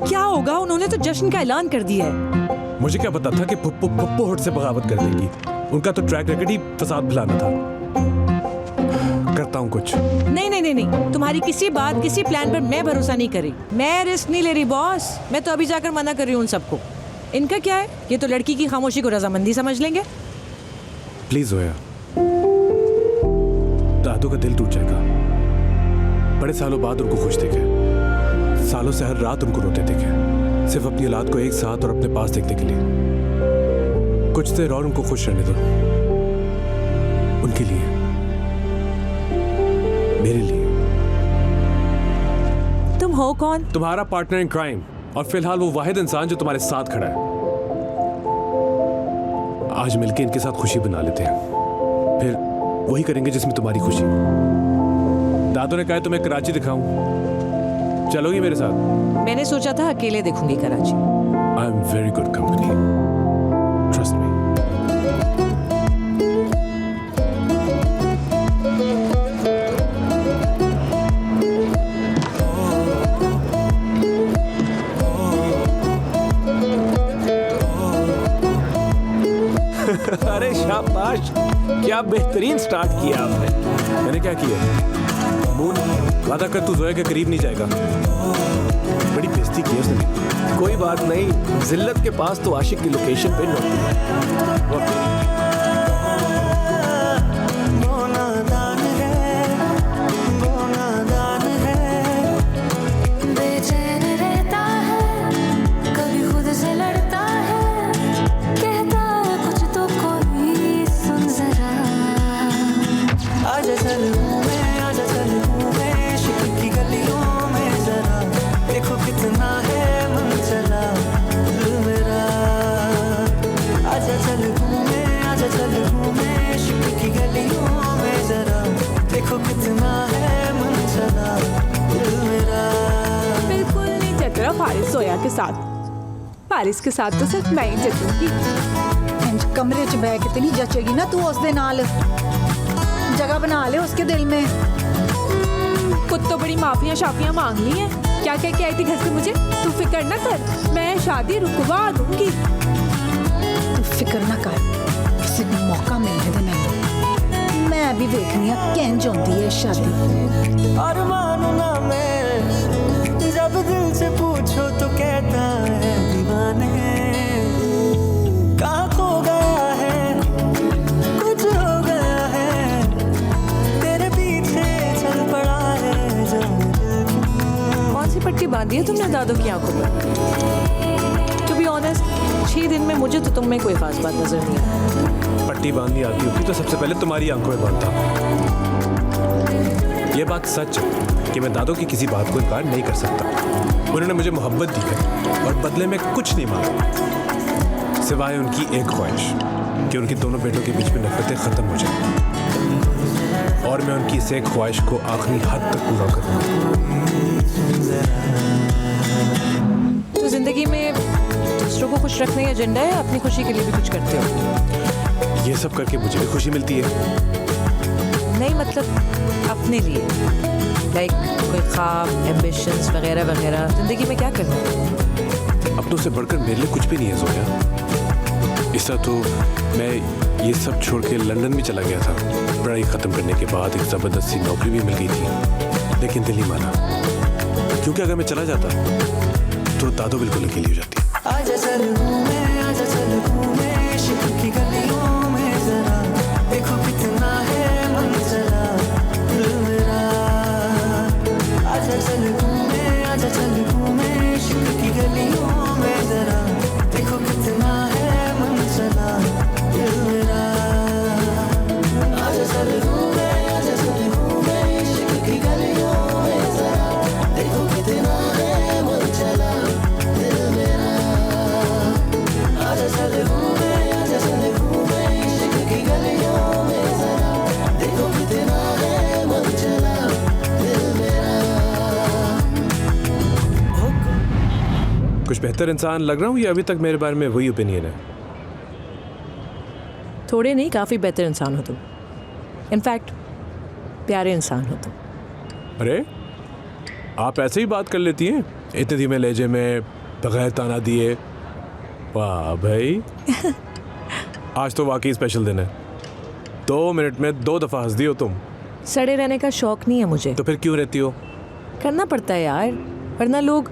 क्या होगा? उन्होंने तो जश्न का ऐलान कर दिया है। मुझे क्या पता था कि पप्पू हुड से बगावत कर देगी। उनका तो ट्रैक रिकॉर्ड ही फसाद फैलाना था। करता हूँ कुछ। नहीं, तुम्हारी किसी बात किसी प्लान पर मैं भरोसा नहीं करी। मैं रिस्क नहीं ले रही बॉस। मैं तो अभी जाकर मना कर रही हूँ उन सबको। इनका क्या है, ये तो लड़की की खामोशी को रजामंदी समझ लेंगे। प्लीज जोया, दादू का दिल टूट जाएगा। बड़े सालों बाद उनको खुश देखे, सालों से हर रात उनको रोते देखे, सिर्फ अपनी औलाद को एक साथ और अपने पास देखने के लिए। कुछ देर और उनको खुश रहने दो, उनके लिए, मेरे लिए। तुम हो कौन? तुम्हारा पार्टनर इन क्राइम, और फिलहाल वो वाहिद इंसान जो तुम्हारे साथ खड़ा है। आज मिलके इनके साथ खुशी बना लेते हैं, फिर वही करेंगे जिसमें तुम्हारी खुशी। दादू ने कहा तुम्हें कराची दिखाऊं, चलोगी मेरे साथ? मैंने सोचा था अकेले देखूंगी Karachi. I am very good company, trust me. अरे शाबाश, क्या बेहतरीन स्टार्ट किया आपने। मैंने क्या किया? मून, वादा कर तू जोया के करीब नहीं जाएगा। बड़ी बेइज्जती की उसने। कोई बात नहीं, जिल्लत के पास तो आशिक की लोकेशन पिन होती है। जोया के साथ, फारिस के साथ तो सिर्फ मैं ही जचूंगी। इंज कमरे च बैठ के नहीं जचेगी ना तू उसदे नाल। जगह बना ले उसके दिल में। खुद तो बड़ी माफिया शाफियां मांग ली हैं। क्या कह के आई थी घर से मुझे? तू फिक्र ना कर, मैं शादी रुकवा दूंगी। तू फिक्र ना कर, किसी को मौका मिलने दे। मैं भी देखनी है कैंज होती है शादी। और मानना मैं जब दिल से पूछो तो कहता है दीवाने, कहाँ खो गया है, कुछ हो गया है, तेरे पीछे चल पड़ा है जो। कौन सी पट्टी बांधी है तुमने दादू की आंखों पर? टू बी ऑनेस्ट, 6 दिन में मुझे तो तुम में कोई खास बात नजर नहीं आई। पट्टी बांधनी आती होती तो सबसे पहले तुम्हारी आंखों में बांधता। ये बात सच है कि मैं दादू की किसी बात को इनकार नहीं कर सकता। उन्होंने मुझे मोहब्बत दी है और बदले में कुछ नहीं मांगा, सिवाय उनकी एक ख्वाहिश कि उनके दोनों बेटों के बीच में नफरतें खत्म हो जाएं, और मैं उनकी इस एक ख्वाहिश को आखिरी हद तक पूरा करूंगा। तो जिंदगी में दूसरों को खुश रखने का एजेंडा है, अपनी खुशी के लिए भी कुछ करते हो? ये सब करके मुझे भी खुशी मिलती है। नहीं, मतलब अपने लिए, लाइक कोई ख्वाब, एम्बिशंस वगैरह वगैरह। जिंदगी में क्या करना है? अपनों से बढ़कर मेरे लिए कुछ भी नहीं है जोया। इस तरह तो मैं ये सब छोड़ के लंदन भी चला गया था। पढ़ाई खत्म करने के बाद एक जबरदस्त सी नौकरी भी मिल गई थी, लेकिन दिल नहीं माना, क्योंकि अगर मैं चला जाता तो दादू बिल्कुल अकेली हो जाती। आजा चल घूमे, आजा चल घूमे शिप की गलियों में जरा, देखो कितना है मन चला दिल मेरा। आजा चल घूमे, आजा चल घूमे शिप की गलियों में जरा, देखो कितना है मन चला दिल मेरा। आजा चल घूमे, आजा चल घूमे शिप की गलियों में जरा, देखो कितना है मन चला दिल मेरा। आजा चल घूमे, आजा चल घूमे इश्क की गलियों में जरा, देखो कितना है मन चला दिल मेरा। कुछ बेहतर इंसान लग रहा हूँ या अभी तक मेरे बारे में वही ओपिनियन है? थोड़े नहीं, काफ़ी बेहतर इंसान हो तुम। इनफैक्ट प्यारे इंसान हो तुम। अरे आप ऐसे ही बात कर लेती हैं। इतने धीमे लहजे में बगैर ताना दिए। वाह भाई, आज तो वाकई स्पेशल दिन है। 2 मिनट में 2 दफ़ा हंस दी हो तुम। सड़े रहने का शौक नहीं है मुझे। तो फिर क्यों रहती हो? करना पड़ता है यार, वरना लोग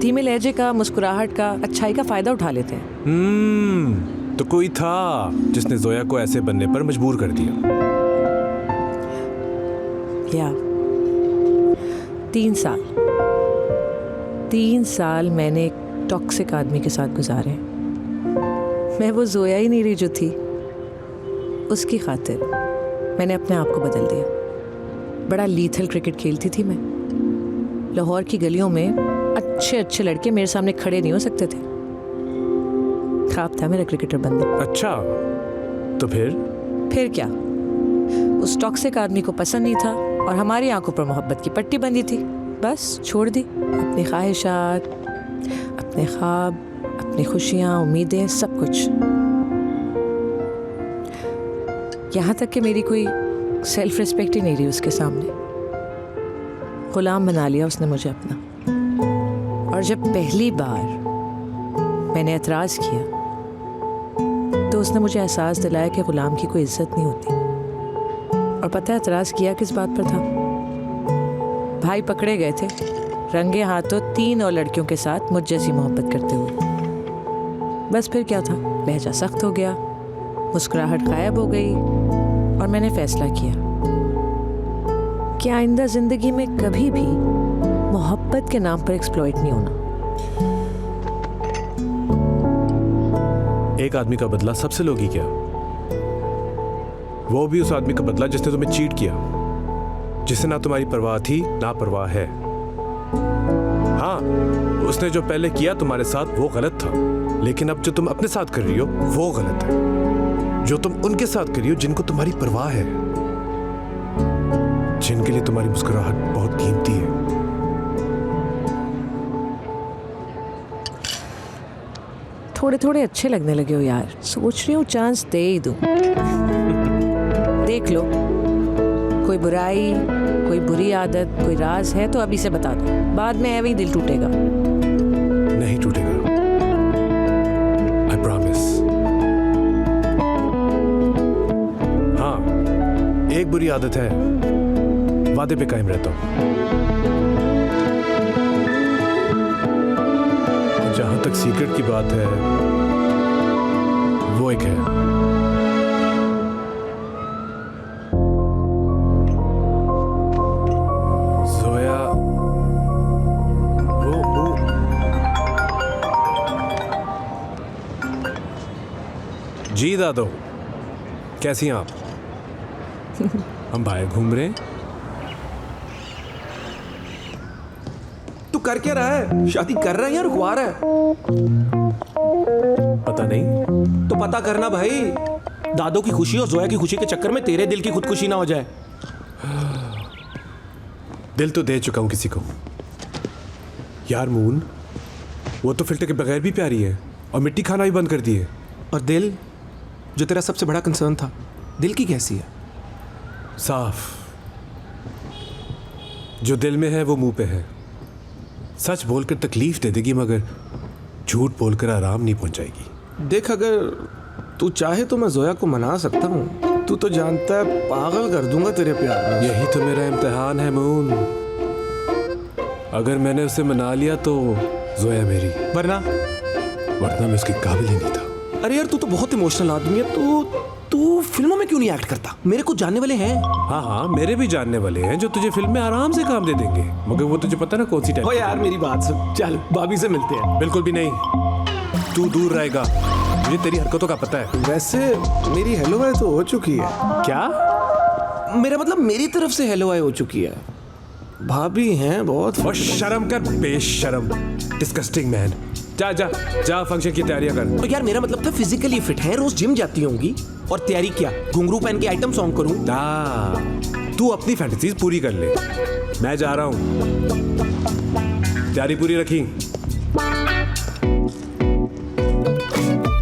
धीमे लहजे का, मुस्कुराहट का, अच्छाई का फायदा उठा लेते हैं। तो कोई था जिसने जोया को ऐसे बनने पर मजबूर कर दिया। या 3 साल मैंने एक टॉक्सिक आदमी के साथ गुजारे। मैं वो जोया ही नहीं रही जो थी। उसकी खातिर मैंने अपने आप को बदल दिया। बड़ा लीथल क्रिकेट खेलती थी मैं। लाहौर की गलियों में अच्छे लड़के मेरे सामने खड़े नहीं हो सकते थे। ख्वाब था मेरा क्रिकेटर बनना। अच्छा, तो फिर क्या? उस टॉक्सिक आदमी को पसंद नहीं था और हमारी आंखों पर मोहब्बत की पट्टी बंधी थी। बस छोड़ दी अपनी ख्वाहिशात, अपने ख्वाब, अपनी खुशियाँ, उम्मीदें, सब कुछ। यहाँ तक कि मेरी कोई सेल्फ रिस्पेक्ट ही नहीं रही उसके सामने। गुलाम बना लिया उसने मुझे अपना। और जब पहली बार मैंने एतराज़ किया तो उसने मुझे एहसास दिलाया कि गुलाम की कोई इज्जत नहीं होती। और पता है एतराज़ किया किस बात पर था? भाई पकड़े गए थे रंगे हाथों 3 और लड़कियों के साथ मुझ जैसी मोहब्बत करते हुए। बस फिर क्या था, लहजा सख्त हो गया, मुस्कुराहट गायब हो गई और मैंने फैसला किया कि आइंदा जिंदगी में कभी भी मोहब्बत के नाम पर एक्सप्लॉइट नहीं होना। एक आदमी का बदला सबसे लोगी क्या? वो भी उस आदमी का बदला जिसने तुम्हें चीट किया, जिससे ना तुम्हारी परवाह थी ना परवाह है। हाँ, उसने जो पहले किया तुम्हारे साथ वो गलत था, लेकिन अब जो तुम अपने साथ कर रही हो वो गलत है। जो तुम उनके साथ कर रही हो जिनको तुम्हारी परवाह है, जिनके लिए तुम्हारी मुस्कुराहट बहुत कीमती है। थोड़े अच्छे लगने लगे हो यार। सोच रही हूँ चांस दे ही दूं। देख लो, कोई बुराई, कोई बुरी आदत, कोई राज है तो अभी से बता दो, बाद में ऐਵੇਂ ही दिल टूटेगा। नहीं टूटेगा, आई प्रॉमिस। हाँ, एक बुरी आदत है, वादे पे कायम रहता हूं। जहां तक सीक्रेट की बात है, वो एक है, जोया। वो जी दादो, कैसी हैं आप? हम बाहर घूम रहे हैं। कर क्या रहा है? शादी कर रहा है या रुकवा रहा है? पता नहीं। तो पता करना भाई। दादो की खुशी और जोया की खुशी के चक्कर में तेरे दिल की खुदकुशी ना हो जाए। दिल तो दे चुका हूं किसी को यार। मून, वो तो फिल्टर के बगैर भी प्यारी है और मिट्टी खाना भी बंद कर दी है। और दिल, जो तेरा सबसे बड़ा कंसर्न था, दिल की कैसी है? साफ। जो दिल में है वो मुंह पे है। सच बोलकर तकलीफ दे देगी मगर झूठ बोलकर आराम नहीं पहुंचाएगी। देख, अगर तू चाहे तो मैं जोया को मना सकता हूँ। तू तो जानता है पागल कर दूंगा तेरे प्यार में। यही तो मेरा इम्तिहान है मून। अगर मैंने उसे मना लिया तो जोया मेरी, वरना मैं उसके काबिल ही नहीं था। अरे यार, तू तो बहुत इमोशनल आदमी है। तू फिल्मों में क्यों नहीं एक्ट करता? मेरे को जानने वाले हैं। हाँ, मेरे भी जानने वाले हैं जो तुझे फिल्म में आराम से काम दे देंगे, मगर वो तुझे पता ना कौन सी टाइप। ओ यार, मेरी बात सुन, चल भाभी से मिलते हैं। बिल्कुल भी नहीं, तू दूर रहेगा। मुझे तेरी हरकतों का पता है। वैसे मेरी हेलो हाय तो हो चुकी है। क्या? मेरा मतलब मेरी तरफ से हेलो हाय हो चुकी है। भाभी हैं बहुत। और शर्म कर बेशरम, डिस्गस्टिंग मैन। जा फंक्शन की तैयारियां कर। तो यार, मेरा मतलब था फिजिकली फिट है, रोज जिम जाती होंगी। और तैयारी क्या, घुंघरू पहन के आइटम सॉन्ग करूं? तू अपनी फैंटेसीज पूरी कर ले, मैं जा रहा हूं। तैयारी पूरी रखी।